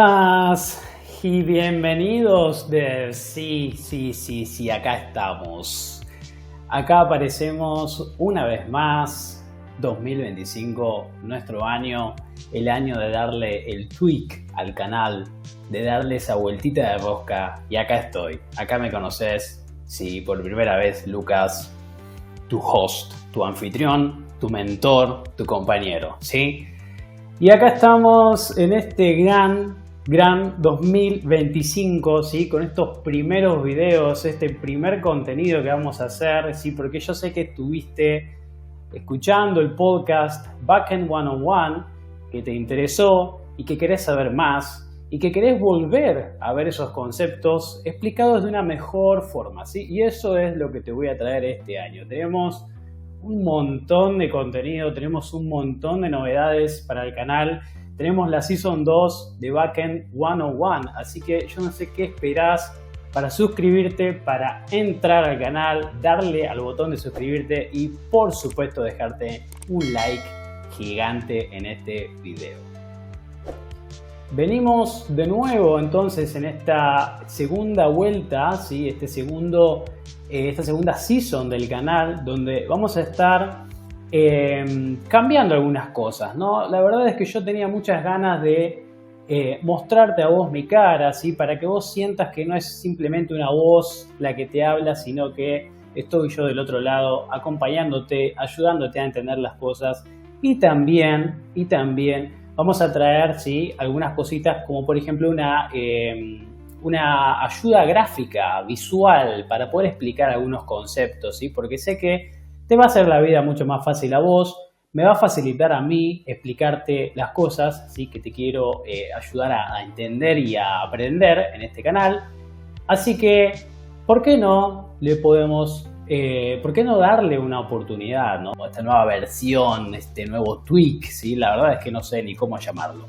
Buenas y bienvenidos sí, acá estamos. Acá aparecemos una vez más, 2025, nuestro año, el año de darle el tweak al canal, de darle esa vueltita de rosca. Y acá estoy, acá me conoces, sí, por primera vez, Lucas, tu host, tu anfitrión, tu mentor, tu compañero, ¿sí? Y acá estamos en este gran 2025, ¿sí? Con estos primeros videos, este primer contenido que vamos a hacer, ¿sí? Porque yo sé que estuviste escuchando el podcast Backend 101, que te interesó y que querés saber más y que querés volver a ver esos conceptos explicados de una mejor forma, ¿sí? Y eso es lo que te voy a traer este año. Tenemos un montón de contenido, tenemos un montón de novedades para el canal, tenemos la Season 2 de Backend 101, así que yo no sé qué esperás para suscribirte, para entrar al canal, darle al botón de suscribirte y por supuesto dejarte un like gigante en este video. Venimos de nuevo entonces en esta segunda vuelta, ¿sí? Esta segunda season del canal, donde vamos a estar cambiando algunas cosas, ¿no? La verdad es que yo tenía muchas ganas de mostrarte a vos mi cara, ¿sí? Para que vos sientas que no es simplemente una voz la que te habla, sino que estoy yo del otro lado acompañándote, ayudándote a entender las cosas y también vamos a traer, ¿sí? Algunas cositas como por ejemplo una ayuda gráfica, visual, para poder explicar algunos conceptos, ¿sí? Porque sé que te va a hacer la vida mucho más fácil a vos, me va a facilitar a mí explicarte las cosas, ¿sí? Que te quiero ayudar a entender y a aprender en este canal. Así que, ¿por qué no ¿por qué no darle una oportunidad, ¿no? Esta nueva versión, este nuevo tweak, ¿sí? La verdad es que no sé ni cómo llamarlo.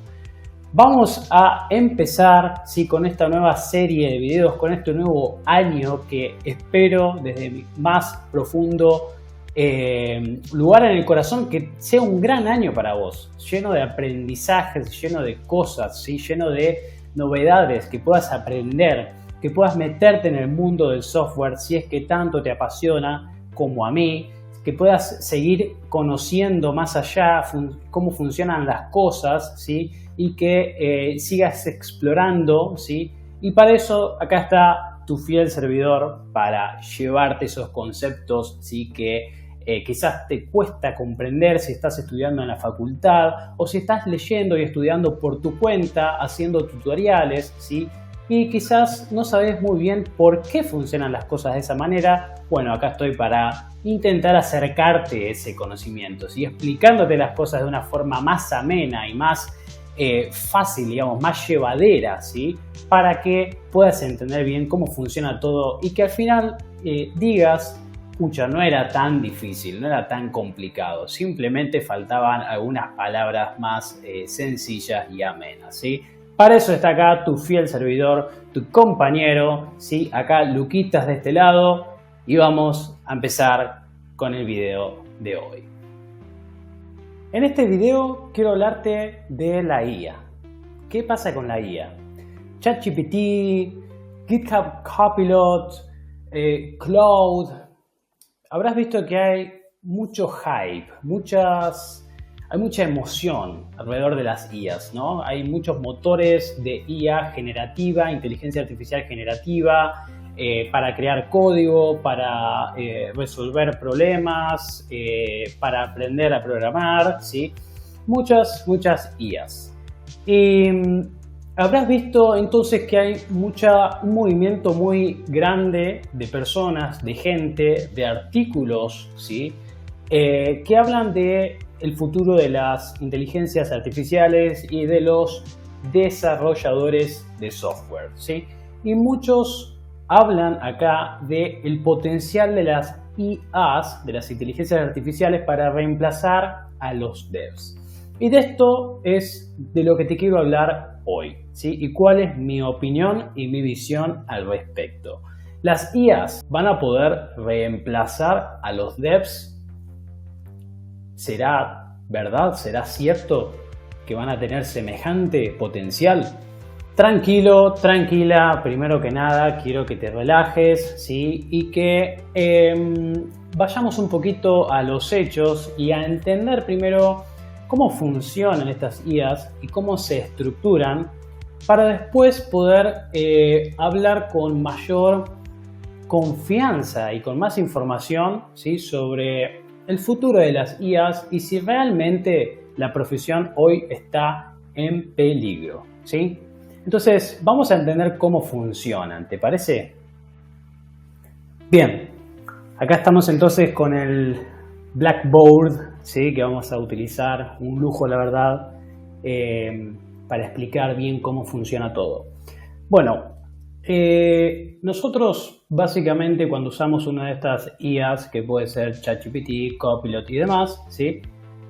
Vamos a empezar, ¿sí? Con esta nueva serie de videos, con este nuevo año que espero desde mi más profundo lugar en el corazón que sea un gran año para vos, lleno de aprendizajes, lleno de cosas, ¿sí? Lleno de novedades que puedas aprender, que puedas meterte en el mundo del software si es que tanto te apasiona como a mí, que puedas seguir conociendo más allá cómo funcionan las cosas, ¿sí? Y que sigas explorando, ¿sí? Y para eso acá está tu fiel servidor para llevarte esos conceptos, ¿sí? Que quizás te cuesta comprender si estás estudiando en la facultad o si estás leyendo y estudiando por tu cuenta, haciendo tutoriales, ¿sí? Y quizás no sabes muy bien por qué funcionan las cosas de esa manera. Bueno, acá estoy para intentar acercarte a ese conocimiento, ¿sí? Explicándote las cosas de una forma más amena y más fácil, digamos, más llevadera, ¿sí? Para que puedas entender bien cómo funciona todo y que al final digas, pucha, no era tan difícil, no era tan complicado, simplemente faltaban algunas palabras más sencillas y amenas, ¿sí? Para eso está acá tu fiel servidor, tu compañero, ¿sí? Acá Luquitas de este lado y vamos a empezar con el video de hoy. En este video quiero hablarte de la IA. ¿Qué pasa con la IA? ChatGPT, GitHub Copilot, Cloud. Habrás visto que hay mucho hype, hay mucha emoción alrededor de las IAs, ¿no? Hay muchos motores de IA generativa, inteligencia artificial generativa, para crear código, para resolver problemas, para aprender a programar, ¿sí? Muchas IAs. Y habrás visto entonces que hay un movimiento muy grande de personas, de gente, de artículos, ¿sí? Que hablan de el futuro de las inteligencias artificiales y de los desarrolladores de software, ¿sí? Y muchos hablan acá del potencial de las IAs, de las inteligencias artificiales, para reemplazar a los devs. Y de esto es de lo que te quiero hablar hoy, ¿sí? Y cuál es mi opinión y mi visión al respecto. ¿Las IAs van a poder reemplazar a los devs? ¿Será verdad? ¿Será cierto que van a tener semejante potencial? Tranquilo, tranquila, primero que nada quiero que te relajes, ¿sí? Y que vayamos un poquito a los hechos y a entender primero cómo funcionan estas IAs y cómo se estructuran para después poder hablar con mayor confianza y con más información, ¿sí? Sobre el futuro de las IAs y si realmente la profesión hoy está en peligro, ¿sí? Entonces, vamos a entender cómo funcionan, ¿te parece? Bien, acá estamos entonces con el Blackboard, ¿sí? Que vamos a utilizar, un lujo la verdad, para explicar bien cómo funciona todo. Bueno, nosotros básicamente cuando usamos una de estas IAs, que puede ser ChatGPT, Copilot y demás, ¿sí?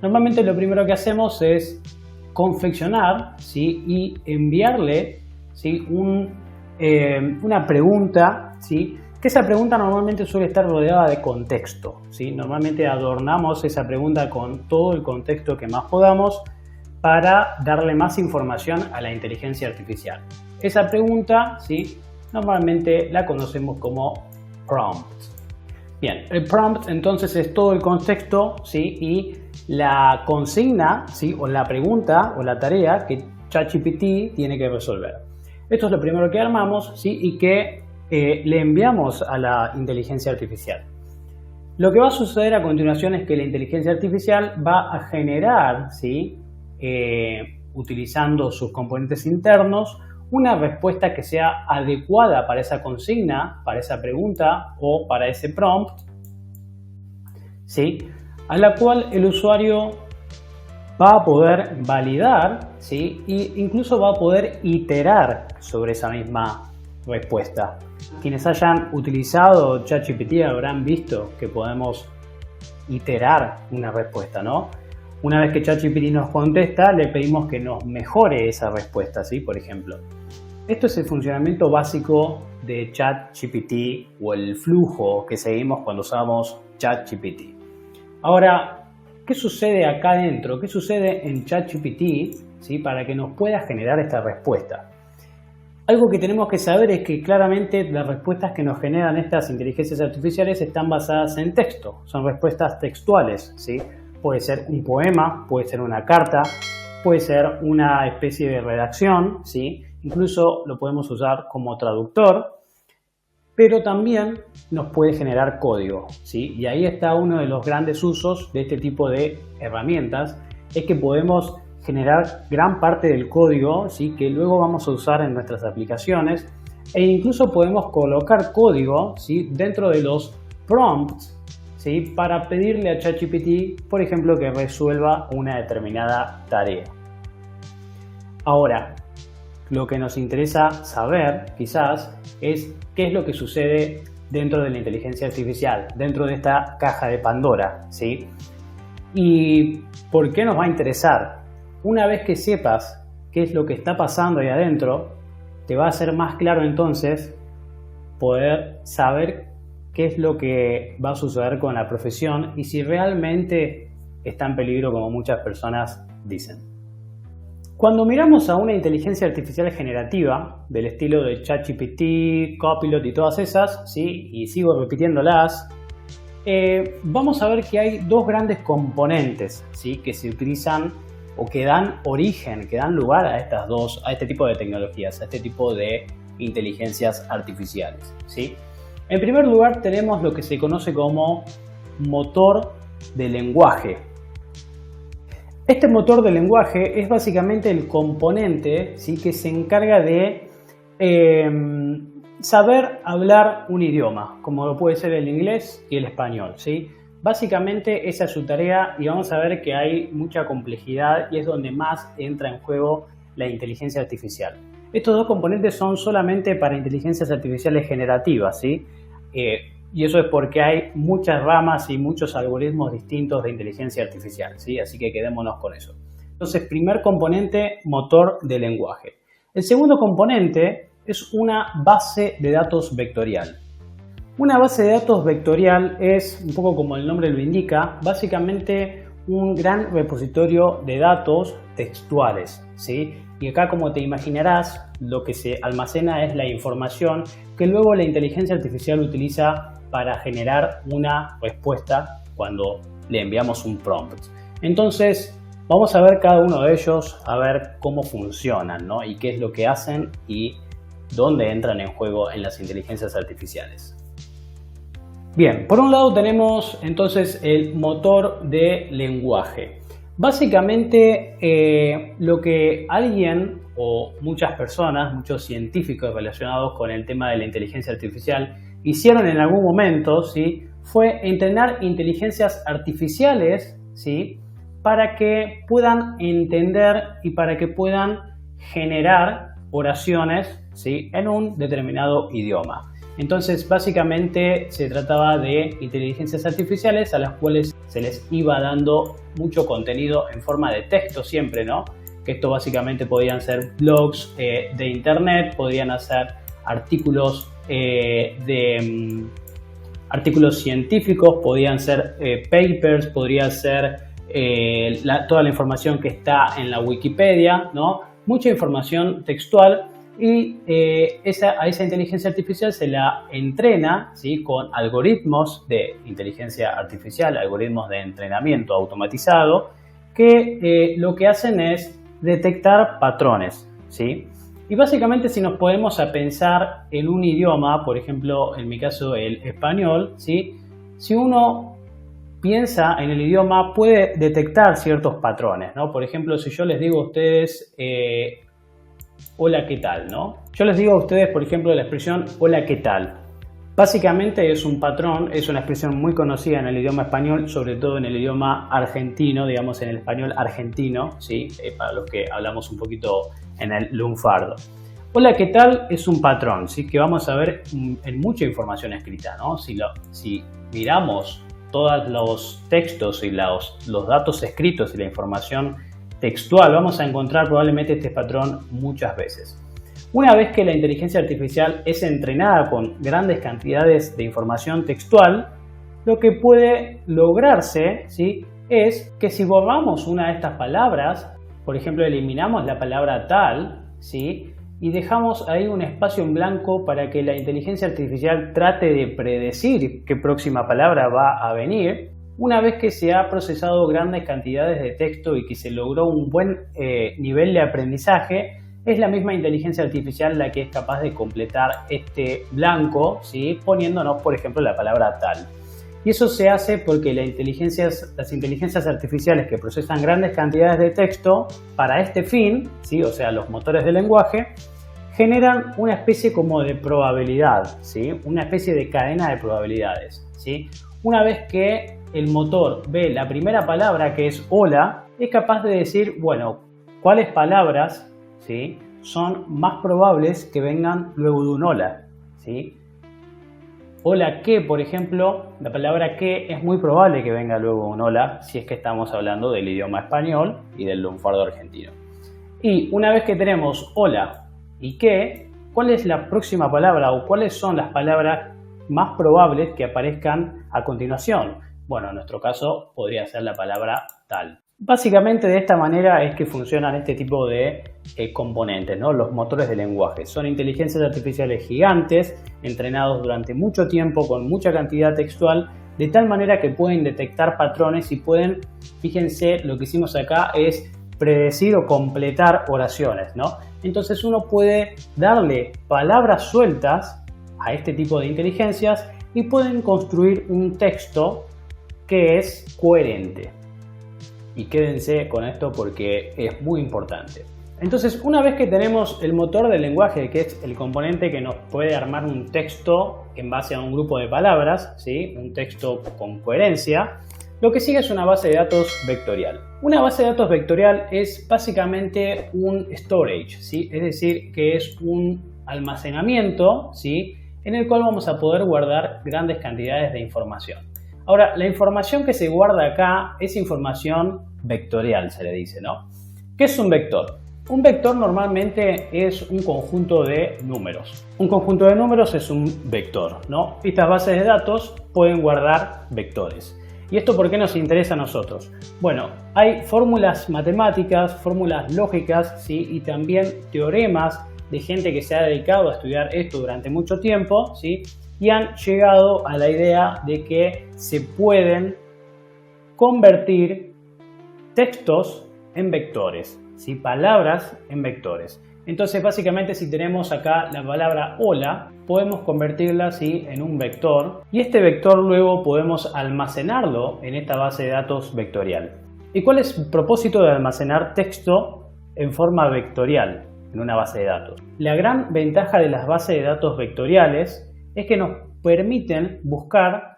Normalmente lo primero que hacemos es confeccionar, ¿sí? Y enviarle, ¿sí? Una pregunta, ¿sí? Que esa pregunta normalmente suele estar rodeada de contexto, ¿sí? Normalmente adornamos esa pregunta con todo el contexto que más podamos para darle más información a la inteligencia artificial. Esa pregunta, ¿sí? Normalmente la conocemos como prompt. Bien, el prompt entonces es todo el contexto, ¿sí? Y la consigna, ¿sí? O la pregunta o la tarea que ChatGPT tiene que resolver. Esto es lo primero que armamos, ¿sí? Y que le enviamos a la inteligencia artificial. Lo que va a suceder a continuación es que la inteligencia artificial va a generar, ¿sí? Utilizando sus componentes internos, una respuesta que sea adecuada para esa consigna, para esa pregunta o para ese prompt, ¿sí? A la cual el usuario va a poder validar, ¿sí? E incluso va a poder iterar sobre esa misma respuesta. Quienes hayan utilizado ChatGPT habrán visto que podemos iterar una respuesta, ¿no? Una vez que ChatGPT nos contesta, le pedimos que nos mejore esa respuesta, ¿sí? Por ejemplo. Esto es el funcionamiento básico de ChatGPT o el flujo que seguimos cuando usamos ChatGPT. Ahora, ¿qué sucede acá adentro? ¿Qué sucede en ChatGPT, ¿sí? Para que nos pueda generar esta respuesta? Algo que tenemos que saber es que claramente las respuestas que nos generan estas inteligencias artificiales están basadas en texto. Son respuestas textuales, ¿sí? Puede ser un poema, puede ser una carta, puede ser una especie de redacción, ¿sí? Incluso lo podemos usar como traductor, pero también nos puede generar código, ¿sí? Y ahí está uno de los grandes usos de este tipo de herramientas, es que podemos generar gran parte del código, ¿sí? Que luego vamos a usar en nuestras aplicaciones e incluso podemos colocar código, ¿sí? Dentro de los prompts, ¿sí? Para pedirle a ChatGPT, por ejemplo, que resuelva una determinada tarea. Ahora, lo que nos interesa saber, quizás, es qué es lo que sucede dentro de la inteligencia artificial, dentro de esta caja de Pandora, ¿sí? ¿Y por qué nos va a interesar? Una vez que sepas qué es lo que está pasando ahí adentro, te va a ser más claro entonces poder saber qué es lo que va a suceder con la profesión y si realmente está en peligro como muchas personas dicen. Cuando miramos a una inteligencia artificial generativa del estilo de ChatGPT, Copilot y todas esas, ¿sí? Y sigo repitiéndolas, vamos a ver que hay dos grandes componentes, ¿sí? Que se utilizan o que dan origen, que dan lugar a este tipo de tecnologías, a este tipo de inteligencias artificiales, ¿sí? En primer lugar tenemos lo que se conoce como motor de lenguaje. Este motor de lenguaje es básicamente el componente, ¿sí? Que se encarga de saber hablar un idioma, como lo puede ser el inglés y el español, ¿sí? Básicamente esa es su tarea y vamos a ver que hay mucha complejidad y es donde más entra en juego la inteligencia artificial. Estos dos componentes son solamente para inteligencias artificiales generativas, ¿sí? Y eso es porque hay muchas ramas y muchos algoritmos distintos de inteligencia artificial, ¿sí? Así que quedémonos con eso. Entonces, primer componente, motor de lenguaje. El segundo componente es una base de datos vectorial. Una base de datos vectorial es, un poco como el nombre lo indica, básicamente un gran repositorio de datos textuales, ¿sí? Y acá, como te imaginarás, lo que se almacena es la información que luego la inteligencia artificial utiliza para generar una respuesta cuando le enviamos un prompt. Entonces, vamos a ver cada uno de ellos, a ver cómo funcionan, ¿no? Y qué es lo que hacen y dónde entran en juego en las inteligencias artificiales. Bien, por un lado tenemos entonces el motor de lenguaje. Básicamente lo que alguien o muchas personas, muchos científicos relacionados con el tema de la inteligencia artificial hicieron en algún momento, ¿sí?, fue entrenar inteligencias artificiales, ¿sí?, para que puedan entender y para que puedan generar oraciones, ¿sí?, en un determinado idioma. Entonces, básicamente se trataba de inteligencias artificiales a las cuales se les iba dando mucho contenido en forma de texto siempre, ¿no? Que esto básicamente podían ser blogs de internet, podrían ser artículos artículos científicos, podían ser papers, podría ser toda la información que está en la Wikipedia, ¿no? Mucha información textual. Y a esa inteligencia artificial se la entrena, ¿sí?, con algoritmos de inteligencia artificial, algoritmos de entrenamiento automatizado, que lo que hacen es detectar patrones, ¿sí? Y básicamente, si nos podemos a pensar en un idioma, por ejemplo, en mi caso el español, ¿sí?, si uno piensa en el idioma puede detectar ciertos patrones, ¿no? Por ejemplo, si yo les digo a ustedes hola, ¿qué tal?, ¿no? Yo les digo a ustedes, por ejemplo, la expresión hola, ¿qué tal? Básicamente es un patrón, es una expresión muy conocida en el idioma español, sobre todo en el idioma argentino, digamos en el español argentino, ¿sí?, para los que hablamos un poquito en el lunfardo. Hola, ¿qué tal? Es un patrón, ¿sí?, que vamos a ver en mucha información escrita, ¿no? Si miramos todos los textos y los datos escritos y la información textual, vamos a encontrar probablemente este patrón muchas veces. Una vez que la inteligencia artificial es entrenada con grandes cantidades de información textual, lo que puede lograrse, ¿sí?, es que si borramos una de estas palabras, por ejemplo, eliminamos la palabra tal, ¿sí?, y dejamos ahí un espacio en blanco para que la inteligencia artificial trate de predecir qué próxima palabra va a venir. Una vez que se ha procesado grandes cantidades de texto y que se logró un buen nivel de aprendizaje, es la misma inteligencia artificial la que es capaz de completar este blanco, ¿sí?, poniéndonos, por ejemplo, la palabra tal. Y eso se hace porque las inteligencias artificiales que procesan grandes cantidades de texto para este fin, ¿sí?, o sea, los motores de lenguaje, generan una especie como de probabilidad, ¿sí?, una especie de cadena de probabilidades, ¿sí? Una vez que el motor ve la primera palabra, que es hola, es capaz de decir, bueno, cuáles palabras, ¿sí?, son más probables que vengan luego de un hola, ¿sí? Hola que, por ejemplo, la palabra que es muy probable que venga luego de un hola si es que estamos hablando del idioma español y del lunfardo argentino. Y una vez que tenemos hola y que, ¿cuál es la próxima palabra o cuáles son las palabras más probables que aparezcan a continuación? Bueno, en nuestro caso podría ser la palabra tal. Básicamente de esta manera es que funcionan este tipo de componentes, ¿no? Los motores de lenguaje. Son inteligencias artificiales gigantes, entrenados durante mucho tiempo con mucha cantidad textual, de tal manera que pueden detectar patrones y pueden, fíjense, lo que hicimos acá es predecir o completar oraciones, ¿no? Entonces uno puede darle palabras sueltas a este tipo de inteligencias y pueden construir un texto que es coherente. Y quédense con esto porque es muy importante. Entonces, una vez que tenemos el motor del lenguaje, que es el componente que nos puede armar un texto en base a un grupo de palabras, ¿sí?, un texto con coherencia, lo que sigue es una base de datos vectorial. Una base de datos vectorial es básicamente un storage, ¿sí?, es decir, que es un almacenamiento, ¿sí?, en el cual vamos a poder guardar grandes cantidades de información. Ahora, la información que se guarda acá es información vectorial, se le dice, ¿no? ¿Qué es un vector? Un vector normalmente es un conjunto de números. Un conjunto de números es un vector, ¿no? Estas bases de datos pueden guardar vectores. ¿Y esto por qué nos interesa a nosotros? Bueno, hay fórmulas matemáticas, fórmulas lógicas, ¿sí? Y también teoremas de gente que se ha dedicado a estudiar esto durante mucho tiempo, ¿sí? Y han llegado a la idea de que se pueden convertir textos en vectores, ¿sí? Palabras en vectores. Entonces, básicamente, si tenemos acá la palabra hola, podemos convertirla, ¿sí? En un vector, y este vector luego podemos almacenarlo en esta base de datos vectorial. ¿Y cuál es el propósito de almacenar texto en forma vectorial en una base de datos? La gran ventaja de las bases de datos vectoriales es que nos permiten buscar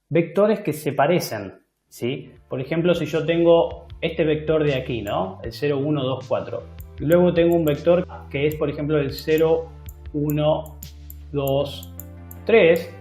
vectores que se parecen, ¿sí? Por ejemplo, si yo tengo este vector de aquí, ¿no? El 0, 1, 2, 4. Y luego tengo un vector que es, por ejemplo, el 0, 1, 2, 3.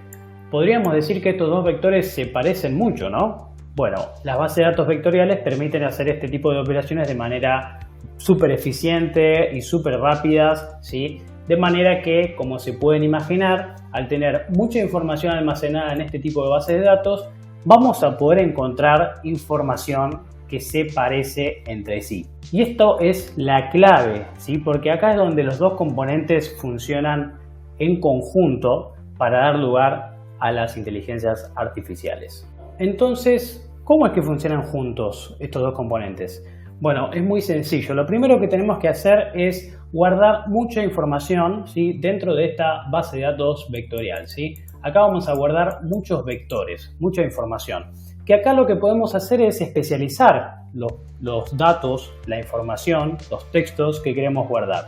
Podríamos decir que estos dos vectores se parecen mucho, ¿no? Bueno, las bases de datos vectoriales permiten hacer este tipo de operaciones de manera súper eficiente y súper rápidas, ¿sí? De manera que, como se pueden imaginar, al tener mucha información almacenada en este tipo de bases de datos, vamos a poder encontrar información que se parece entre sí. Y esto es la clave, ¿sí? Porque acá es donde los dos componentes funcionan en conjunto para dar lugar a las inteligencias artificiales. Entonces, ¿cómo es que funcionan juntos estos dos componentes? Bueno, es muy sencillo. Lo primero que tenemos que hacer es guardar mucha información, ¿sí? Dentro de esta base de datos vectorial, ¿sí? Acá vamos a guardar muchos vectores, mucha información. Que acá lo que podemos hacer es especializar los datos, la información, los textos que queremos guardar.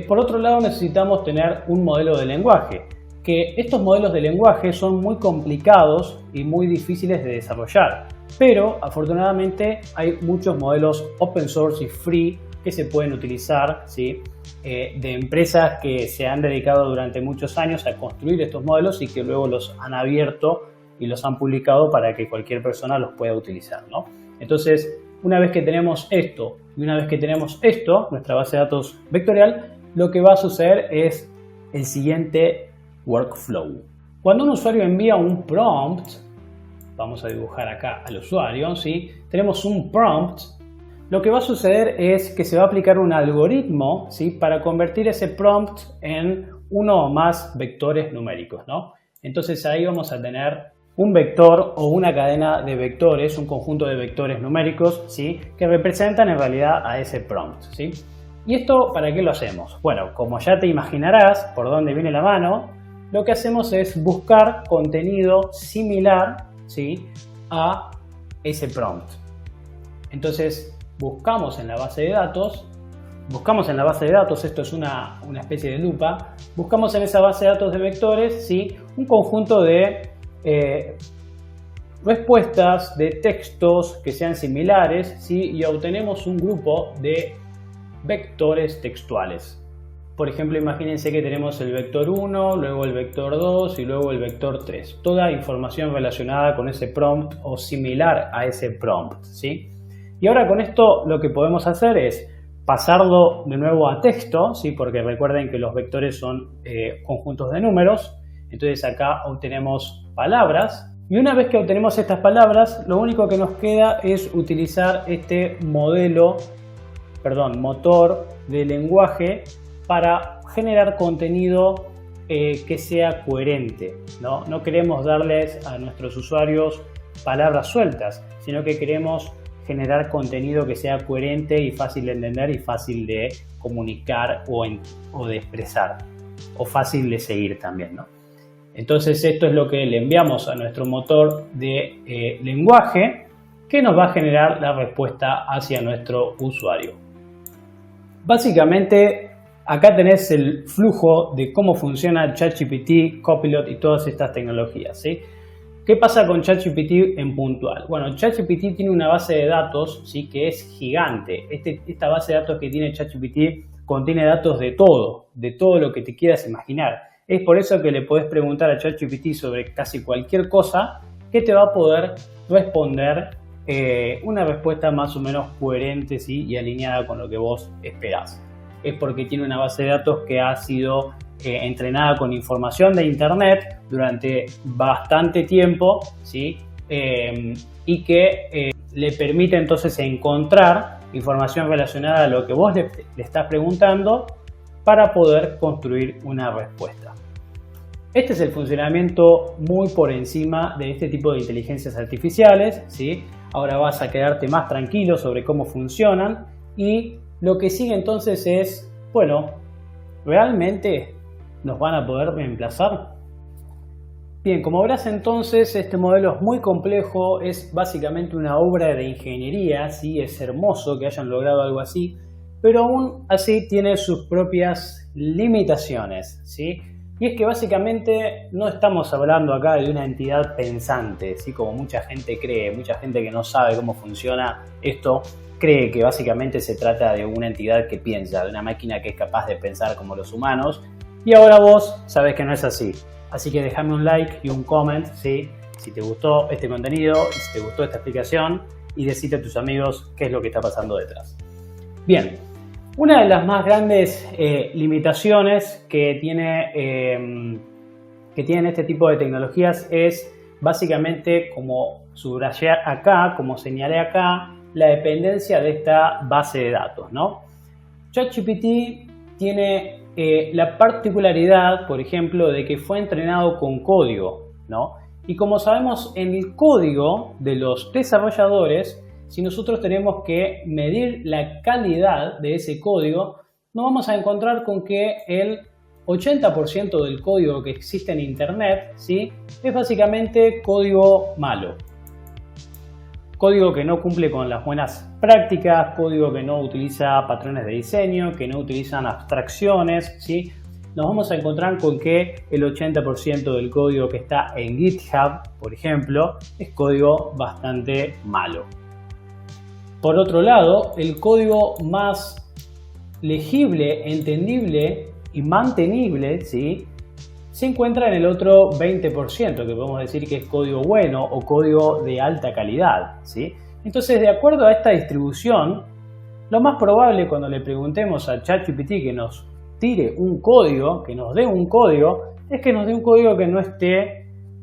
Por otro lado, necesitamos tener un modelo de lenguaje, que estos modelos de lenguaje son muy complicados y muy difíciles de desarrollar, pero afortunadamente hay muchos modelos open source y free que se pueden utilizar, ¿sí? De empresas que se han dedicado durante muchos años a construir estos modelos y que luego los han abierto y los han publicado para que cualquier persona los pueda utilizar, ¿no? Entonces, una vez que tenemos esto y una vez que tenemos esto, nuestra base de datos vectorial, lo que va a suceder es el siguiente workflow. Cuando un usuario envía un prompt, vamos a dibujar acá al usuario, ¿sí? Tenemos un prompt. Lo que va a suceder es que se va a aplicar un algoritmo, ¿sí? Para convertir ese prompt en uno o más vectores numéricos, ¿no? Entonces ahí vamos a tener un vector o una cadena de vectores, un conjunto de vectores numéricos, ¿sí? Que representan en realidad a ese prompt, ¿sí? ¿Y esto para qué lo hacemos? Bueno, como ya te imaginarás por dónde viene la mano, lo que hacemos es buscar contenido similar, ¿sí? A ese prompt. Entonces buscamos en la base de datos, esto es una especie de lupa, buscamos en esa base de datos de vectores, ¿sí? Un conjunto de respuestas de textos que sean similares, ¿sí? Y obtenemos un grupo de vectores textuales. Por ejemplo, imagínense que tenemos el vector 1, luego el vector 2 y luego el vector 3. Toda información relacionada con ese prompt o similar a ese prompt, ¿sí? Y ahora con esto lo que podemos hacer es pasarlo de nuevo a texto, ¿sí? Porque recuerden que los vectores son conjuntos de números. Entonces acá obtenemos palabras. Y una vez que obtenemos estas palabras, lo único que nos queda es utilizar este motor de lenguaje para generar contenido que sea coherente, ¿no? No queremos darles a nuestros usuarios palabras sueltas, sino que queremos generar contenido que sea coherente y fácil de entender y fácil de comunicar o de expresar, o fácil de seguir también, ¿no? Entonces esto es lo que le enviamos a nuestro motor de lenguaje, que nos va a generar la respuesta hacia nuestro usuario. Básicamente acá tenés el flujo de cómo funciona ChatGPT, Copilot y todas estas tecnologías, ¿sí? ¿Qué pasa con ChatGPT en puntual? Bueno, ChatGPT tiene una base de datos, ¿sí? Que es gigante. Esta base de datos que tiene ChatGPT contiene datos de todo lo que te quieras imaginar. Es por eso que le podés preguntar a ChatGPT sobre casi cualquier cosa que te va a poder responder una respuesta más o menos coherente, ¿sí? Y alineada con lo que vos esperás. Es porque tiene una base de datos que ha sido entrenada con información de internet durante bastante tiempo, ¿sí? y que le permite entonces encontrar información relacionada a lo que vos le estás preguntando para poder construir una respuesta. Este es el funcionamiento muy por encima de este tipo de inteligencias artificiales, ¿sí? Ahora vas a quedarte más tranquilo sobre cómo funcionan y lo que sigue entonces es, bueno, ¿realmente nos van a poder reemplazar? Bien, como verás entonces, este modelo es muy complejo, es básicamente una obra de ingeniería, ¿sí? Es hermoso que hayan logrado algo así, pero aún así tiene sus propias limitaciones, ¿sí? Y es que básicamente no estamos hablando acá de una entidad pensante, ¿sí? Como mucha gente cree, mucha gente que no sabe cómo funciona esto, cree que básicamente se trata de una entidad que piensa, de una máquina que es capaz de pensar como los humanos, y ahora vos sabés que no es así. Así que déjame un like y un comment, ¿sí? Si te gustó este contenido, si te gustó esta explicación, y decite a tus amigos qué es lo que está pasando detrás. Bien, una de las más grandes limitaciones que tienen este tipo de tecnologías es básicamente, como subrayé acá, como señalé acá, la dependencia de esta base de datos, ¿no? ChatGPT tiene la particularidad, por ejemplo, de que fue entrenado con código, ¿no? Y como sabemos, en el código de los desarrolladores, si nosotros tenemos que medir la calidad de ese código, nos vamos a encontrar con que el 80% del código que existe en Internet, ¿sí? Es básicamente código malo. Código que no cumple con las buenas prácticas, código que no utiliza patrones de diseño, que no utilizan abstracciones, ¿sí? Nos vamos a encontrar con que el 80% del código que está en GitHub, por ejemplo, es código bastante malo. Por otro lado, el código más legible, entendible y mantenible, ¿sí? Se encuentra en el otro 20%, que podemos decir que es código bueno o código de alta calidad, ¿sí? Entonces, de acuerdo a esta distribución, lo más probable cuando le preguntemos a ChatGPT que nos tire un código, que nos dé un código, es que nos dé un código que no esté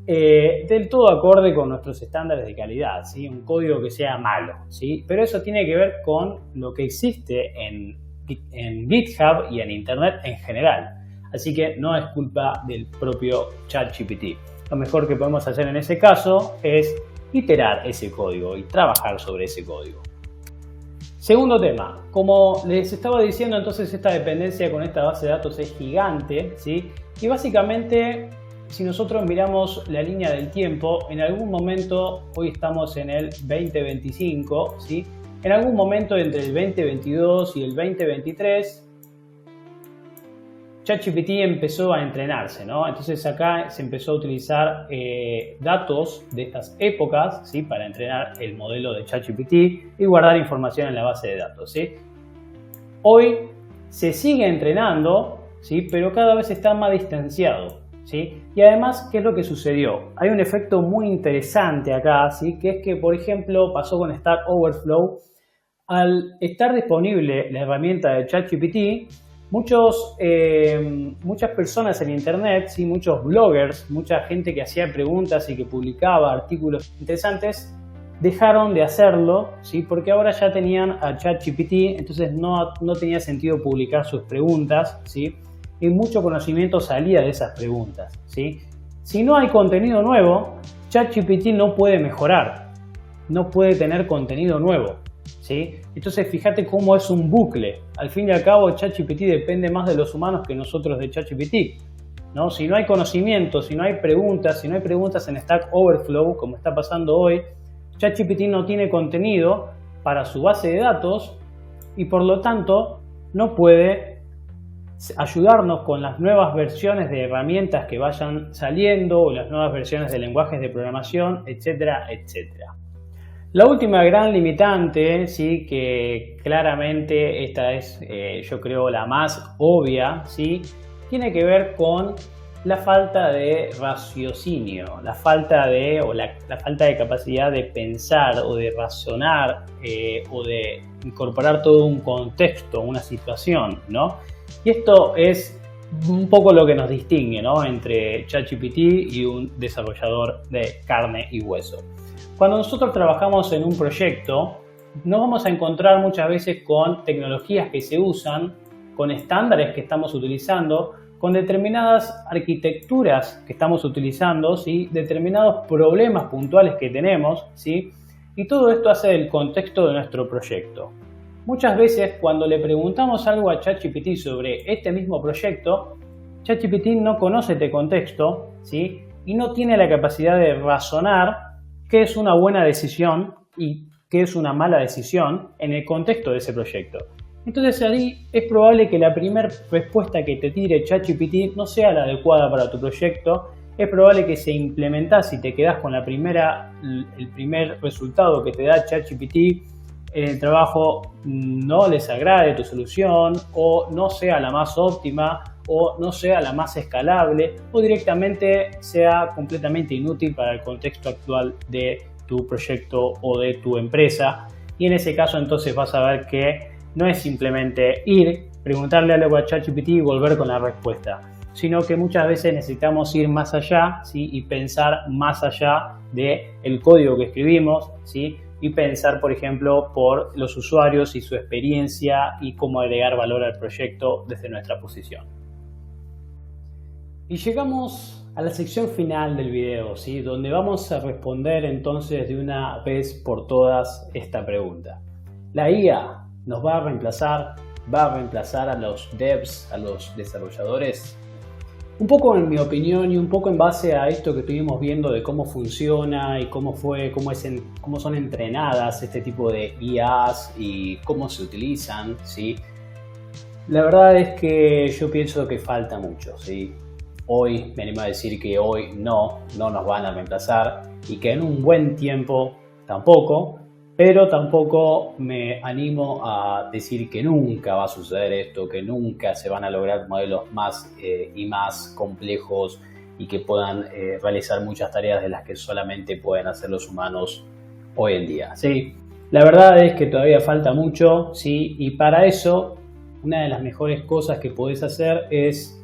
del todo acorde con nuestros estándares de calidad, ¿sí? Un código que sea malo, ¿sí? Pero eso tiene que ver con lo que existe en GitHub y en Internet en general. Así que no es culpa del propio ChatGPT. Lo mejor que podemos hacer en ese caso es iterar ese código y trabajar sobre ese código. Segundo tema, como les estaba diciendo, entonces esta dependencia con esta base de datos es gigante, ¿sí? Y básicamente, si nosotros miramos la línea del tiempo, en algún momento, hoy estamos en el 2025, ¿sí? En algún momento entre el 2022 y el 2023, ChatGPT empezó a entrenarse, ¿no? Entonces acá se empezó a utilizar datos de estas épocas, ¿sí? Para entrenar el modelo de ChatGPT y guardar información en la base de datos, ¿sí? Hoy se sigue entrenando, ¿sí? Pero cada vez está más distanciado, ¿sí? Y además, ¿qué es lo que sucedió? Hay un efecto muy interesante acá, ¿sí? Que es que, por ejemplo, pasó con Stack Overflow. Al estar disponible la herramienta de ChatGPT, muchas personas en Internet, ¿sí? Muchos bloggers, mucha gente que hacía preguntas y que publicaba artículos interesantes, dejaron de hacerlo, ¿sí? Porque ahora ya tenían a ChatGPT, entonces no tenía sentido publicar sus preguntas, ¿sí? Y mucho conocimiento salía de esas preguntas, ¿sí? Si no hay contenido nuevo, ChatGPT no puede mejorar, no puede tener contenido nuevo, ¿sí? Entonces fíjate cómo es un bucle. Al fin y al cabo, ChatGPT depende más de los humanos que nosotros de ChatGPT, ¿no? Si no hay conocimiento, si no hay preguntas en Stack Overflow, como está pasando hoy, ChatGPT no tiene contenido para su base de datos y por lo tanto no puede ayudarnos con las nuevas versiones de herramientas que vayan saliendo o las nuevas versiones de lenguajes de programación, etcétera, etcétera. La última gran limitante, ¿sí? Que claramente esta es, yo creo, la más obvia, ¿sí? Tiene que ver con la falta de raciocinio, la falta de capacidad de pensar o de razonar o de incorporar todo un contexto, una situación, ¿no? Y esto es un poco lo que nos distingue, ¿no? Entre ChatGPT y un desarrollador de carne y hueso. Cuando nosotros trabajamos en un proyecto, nos vamos a encontrar muchas veces con tecnologías que se usan, con estándares que estamos utilizando, con determinadas arquitecturas que estamos utilizando, ¿sí? Determinados problemas puntuales que tenemos, ¿sí? Y todo esto hace el contexto de nuestro proyecto. Muchas veces cuando le preguntamos algo a ChatGPT sobre este mismo proyecto, ChatGPT no conoce este contexto, ¿sí? Y no tiene la capacidad de razonar qué es una buena decisión y qué es una mala decisión en el contexto de ese proyecto. Entonces ahí es probable que la primera respuesta que te tire ChatGPT no sea la adecuada para tu proyecto. Es probable que si implementás y te quedás con el primer resultado que te da ChatGPT en el trabajo, no les agrade tu solución o no sea la más óptima o no sea la más escalable o directamente sea completamente inútil para el contexto actual de tu proyecto o de tu empresa. Y en ese caso entonces vas a ver que no es simplemente preguntarle algo a ChatGPT y volver con la respuesta, sino que muchas veces necesitamos ir más allá, ¿sí? Y pensar más allá del código que escribimos, ¿sí? Y pensar, por ejemplo, por los usuarios y su experiencia y cómo agregar valor al proyecto desde nuestra posición. Y llegamos a la sección final del video, ¿sí? Donde vamos a responder entonces de una vez por todas esta pregunta. ¿La IA nos va a reemplazar? ¿Va a reemplazar a los devs, a los desarrolladores? Un poco en mi opinión y un poco en base a esto que estuvimos viendo de cómo funciona y cómo son entrenadas este tipo de IAs y cómo se utilizan, ¿sí? La verdad es que yo pienso que falta mucho, ¿sí? Hoy me animo a decir que hoy no nos van a reemplazar y que en un buen tiempo tampoco, pero tampoco me animo a decir que nunca va a suceder esto, que nunca se van a lograr modelos más y más complejos y que puedan realizar muchas tareas de las que solamente pueden hacer los humanos hoy en día, ¿sí? La verdad es que todavía falta mucho, ¿sí? Y para eso una de las mejores cosas que podés hacer es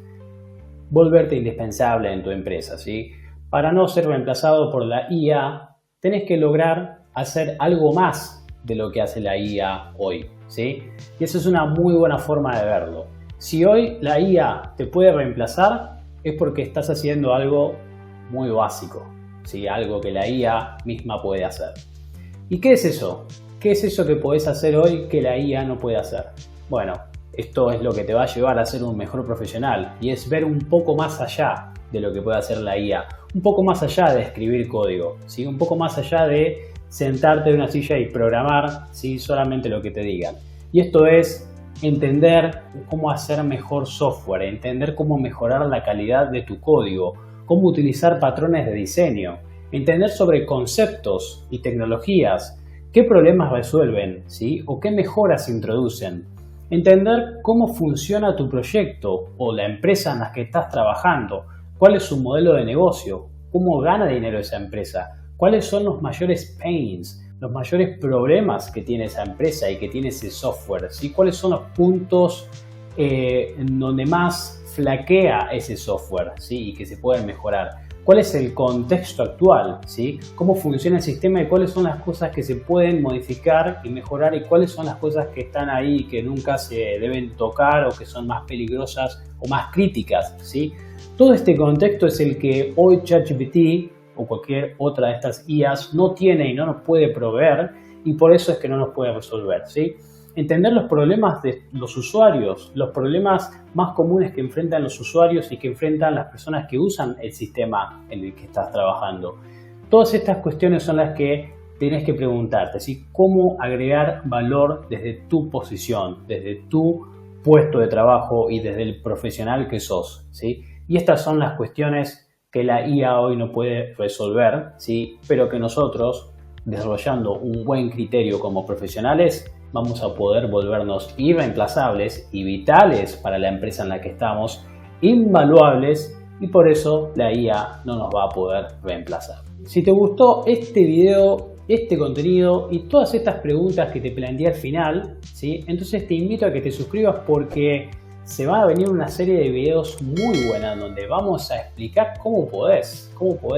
volverte indispensable en tu empresa, ¿sí? Para no ser reemplazado por la IA, tenés que lograr hacer algo más de lo que hace la IA hoy, ¿sí? Y eso es una muy buena forma de verlo. Si hoy la IA te puede reemplazar, es porque estás haciendo algo muy básico, ¿sí? Algo que la IA misma puede hacer. ¿Y qué es eso? ¿Qué es eso que podés hacer hoy que la IA no puede hacer? Bueno, esto es lo que te va a llevar a ser un mejor profesional y es ver un poco más allá de lo que puede hacer la IA, un poco más allá de escribir código, ¿sí? Un poco más allá de sentarte en una silla y programar, ¿sí? Solamente lo que te digan. Y esto es entender cómo hacer mejor software, entender cómo mejorar la calidad de tu código, cómo utilizar patrones de diseño, entender sobre conceptos y tecnologías, qué problemas resuelven, ¿sí? O qué mejoras introducen. Entender cómo funciona tu proyecto o la empresa en la que estás trabajando, cuál es su modelo de negocio, cómo gana dinero esa empresa, cuáles son los mayores pains, los mayores problemas que tiene esa empresa y que tiene ese software, ¿sí? Cuáles son los puntos en donde más flaquea ese software, ¿sí? Y que se pueden mejorar. ¿Cuál es el contexto actual? ¿Sí? ¿Cómo funciona el sistema y cuáles son las cosas que se pueden modificar y mejorar y cuáles son las cosas que están ahí y que nunca se deben tocar o que son más peligrosas o más críticas? ¿Sí? Todo este contexto es el que hoy ChatGPT o cualquier otra de estas IAs no tiene y no nos puede proveer y por eso es que no nos puede resolver, ¿sí? Entender los problemas de los usuarios, los problemas más comunes que enfrentan los usuarios y que enfrentan las personas que usan el sistema en el que estás trabajando. Todas estas cuestiones son las que tienes que preguntarte, ¿sí? Cómo agregar valor desde tu posición, desde tu puesto de trabajo y desde el profesional que sos, ¿sí? Y estas son las cuestiones que la IA hoy no puede resolver, ¿sí? Pero que nosotros, desarrollando un buen criterio como profesionales, vamos a poder volvernos irreemplazables y vitales para la empresa en la que estamos, invaluables, y por eso la IA no nos va a poder reemplazar. Si te gustó este video, este contenido y todas estas preguntas que te planteé al final, ¿sí? Entonces te invito a que te suscribas porque se va a venir una serie de videos muy buenas donde vamos a explicar cómo podés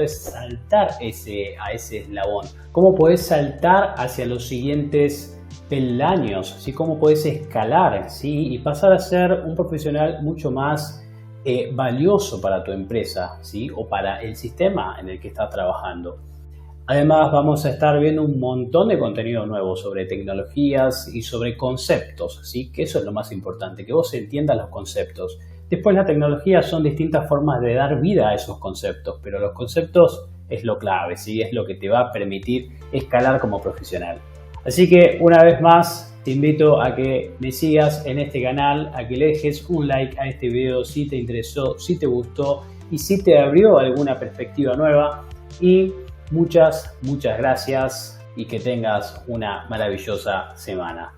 saltar a ese eslabón, cómo podés saltar hacia los siguientes peldaños, ¿sí? Cómo podés escalar, ¿sí? Y pasar a ser un profesional mucho más valioso para tu empresa, ¿sí? O para el sistema en el que estás trabajando. Además, vamos a estar viendo un montón de contenido nuevo sobre tecnologías y sobre conceptos, ¿sí? Que eso es lo más importante, que vos entiendas los conceptos. Después, las tecnologías son distintas formas de dar vida a esos conceptos, pero los conceptos es lo clave, ¿sí? Es lo que te va a permitir escalar como profesional. Así que, una vez más, te invito a que me sigas en este canal, a que le dejes un like a este video si te interesó, si te gustó y si te abrió alguna perspectiva nueva. Y muchas gracias y que tengas una maravillosa semana.